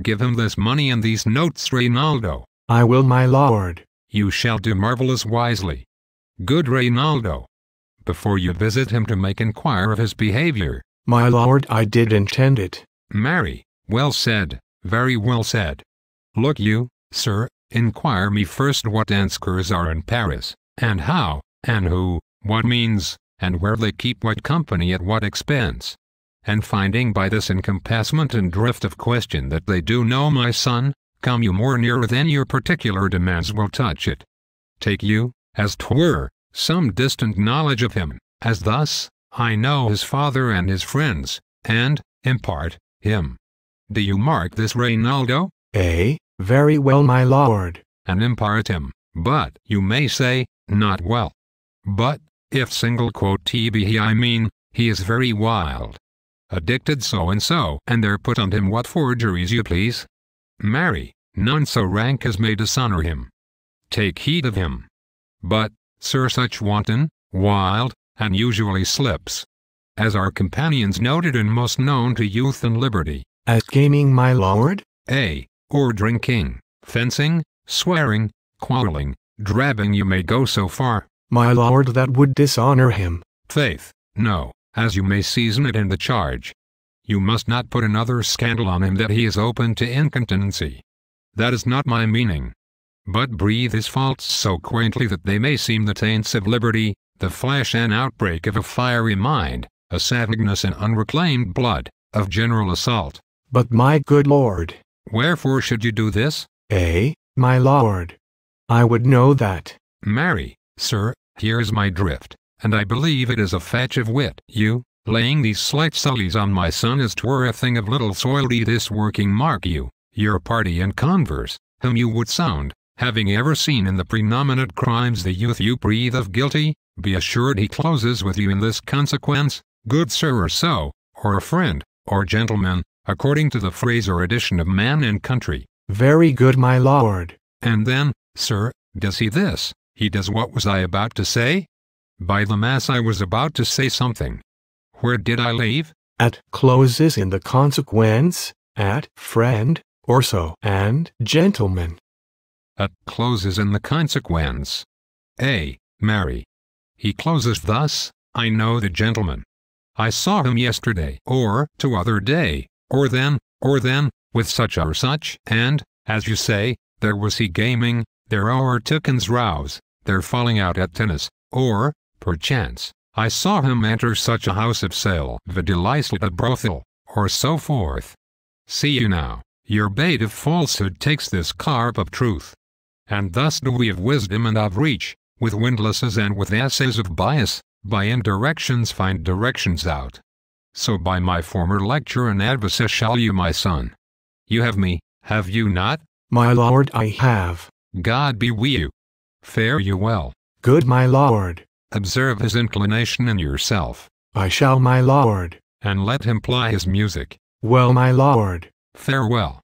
Give him this money and these notes, Reynaldo. I will, my lord. You shall do marvelous wisely. Good Reynaldo. Before you visit him to make inquire of his behavior. My lord, I did intend it. Marry, well said, very well said. Look you, sir, inquire me first what dancers are in Paris, and how, and who, what means, and where they keep what company at what expense. And finding by this encompassment and drift of question that they do know my son, come you more nearer than your particular demands will touch it. Take you, as 'twere, some distant knowledge of him, as thus, I know his father and his friends, and, impart, him. Do you mark this, Reynaldo? Very well, my lord. And impart him, but, you may say, not well. But, if single quote tbe I mean, he is very wild. Addicted so, and there put on him what forgeries you please. Marry, none so rank as may dishonor him. Take heed of him. But, sir, such wanton, wild, and usually slips, as our companions noted and most known to youth and liberty. As gaming, my lord? Or drinking, fencing, swearing, quarreling, drabbing, you may go so far. My lord, that would dishonor him. Faith, no, as you may season it in the charge. You must not put another scandal on him that he is open to incontinency. That is not my meaning. But breathe his faults so quaintly that they may seem the taints of liberty, the flash and outbreak of a fiery mind, a savageness in unreclaimed blood, of general assault. But my good lord. Wherefore should you do this? My lord. I would know that. Marry, sir, here is my drift, and I believe it is a fetch of wit. You, laying these slight sullies on my son as 'twere a thing of little soilty this working mark you, your party and converse, whom you would sound, having ever seen in the prenominate crimes the youth you breathe of guilty, be assured he closes with you in this consequence, good sir or so, or a friend, or gentleman, according to the phrase or edition of man and country. Very good, my lord. And then, sir, does he this? He does what was I about to say? By the mass, I was about to say something. Where did I leave? At closes in the consequence, at friend, or so, and gentleman. At closes in the consequence. Marry. He closes thus, I know the gentleman. I saw him yesterday, or to other day, or then, with such or such, and, as you say, there was he gaming, there o'er tookens rouse, there falling out at tennis, or, perchance, I saw him enter such a house of sale, vidilicet a brothel, or so forth. See you now, your bait of falsehood takes this carp of truth. And thus do we of wisdom and of reach, with windlasses and with essays of bias, by indirections find directions out. So by my former lecture and advice shall you, my son. You have me, have you not? My lord, I have. God be with you. Fare you well. Good, my lord. Observe his inclination in yourself. I shall, my lord. And let him ply his music. Well, my lord. Farewell.